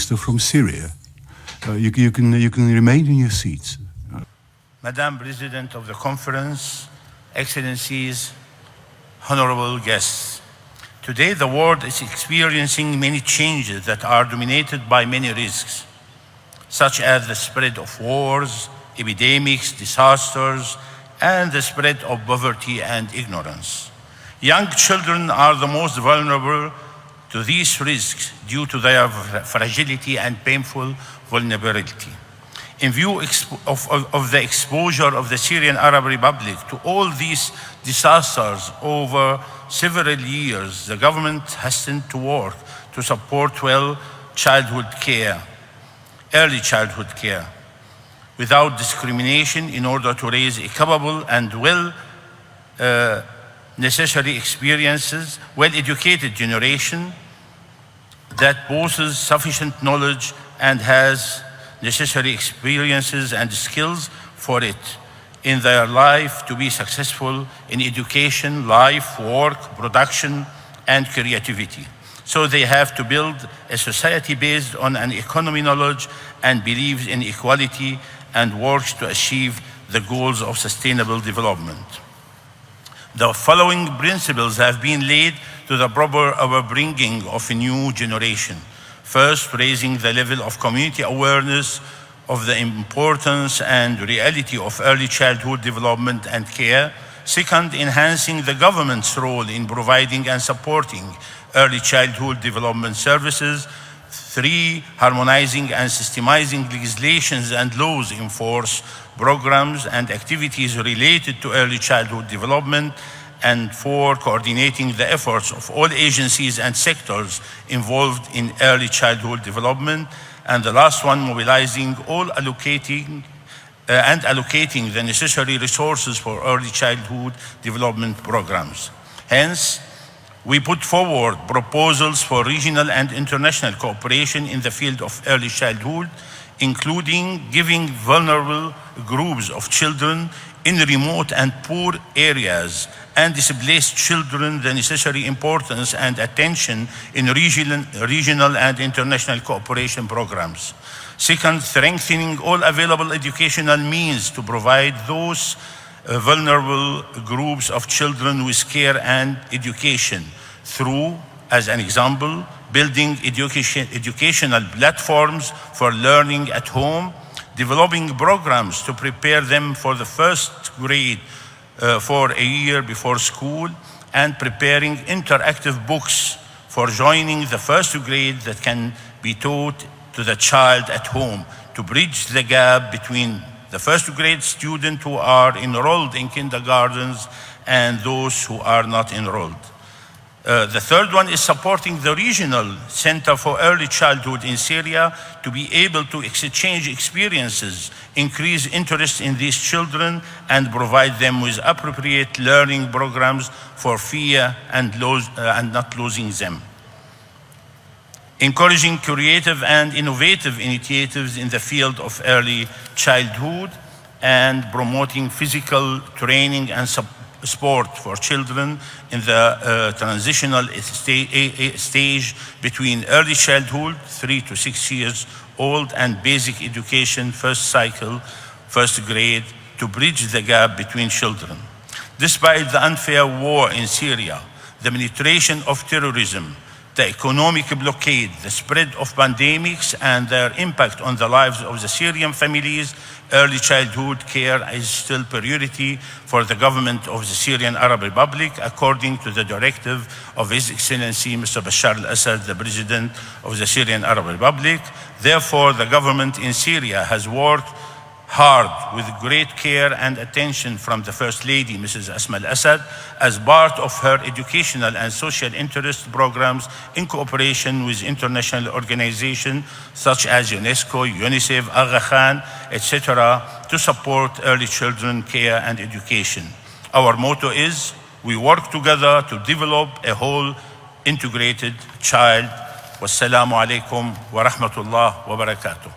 From Syria. You can remain in your seats. Madam President of the Conference, Excellencies, honorable guests, today the world is experiencing many changes that are dominated by many risks, such as the spread of wars, epidemics, disasters, and the spread of poverty and ignorance. Young children are the most vulnerable to these risks due to their fragility and painful vulnerability. In view of the exposure of the Syrian Arab Republic to all these disasters over several years, the government has tended to work to support early childhood care, without discrimination in order to raise a capable and well-educated generation that possesses sufficient knowledge and has necessary experiences and skills for it in their life to be successful in education, life, work, production, and creativity. So they have to build a society based on an economy knowledge and believes in equality and works to achieve the goals of sustainable development. The following principles have been laid to the proper upbringing of a new generation. First, raising the level of community awareness of the importance and reality of early childhood development and care. Second, enhancing the government's role in providing and supporting early childhood development services. Three, harmonizing and systemizing legislations and laws enforce programs and activities related to early childhood development. And four, coordinating the efforts of all agencies and sectors involved in early childhood development. And the last one, mobilizing all allocating the necessary resources for early childhood development programs. Hence, we put forward proposals for regional and international cooperation in the field of early childhood, including giving vulnerable groups of children in remote and poor areas and displaced children the necessary importance and attention in regional and international cooperation programs. Second, strengthening all available educational means to provide those vulnerable groups of children with care and education through, as an example, building educational platforms for learning at home, developing programs to prepare them for the first grade for a year before school, and preparing interactive books for joining the first grade that can be taught to the child at home to bridge the gap between the first grade students who are enrolled in kindergartens and those who are not enrolled. The third one is supporting the regional Center for Early Childhood in Syria to be able to exchange experiences, increase interest in these children, and provide them with appropriate learning programs for fear and not losing them. Encouraging creative and innovative initiatives in the field of early childhood and promoting physical training and sport for children in the transitional stage between early childhood, 3 to 6 years old, and basic education, first cycle, first grade, to bridge the gap between children. Despite the unfair war in Syria, the penetration of terrorism, the economic blockade, the spread of pandemics, and their impact on the lives of the Syrian families, early childhood care is still priority for the government of the Syrian Arab Republic, according to the directive of His Excellency Mr. Bashar al-Assad, the President of the Syrian Arab Republic. Therefore, the government in Syria has worked hard with great care and attention from the First Lady, Mrs. Asma al-Assad, as part of her educational and social interest programs in cooperation with international organizations such as UNESCO, UNICEF, Aga Khan, etc., to support early children care and education. Our motto is, we work together to develop a whole integrated child. Wassalamu alaikum wa rahmatullah wa barakatuh.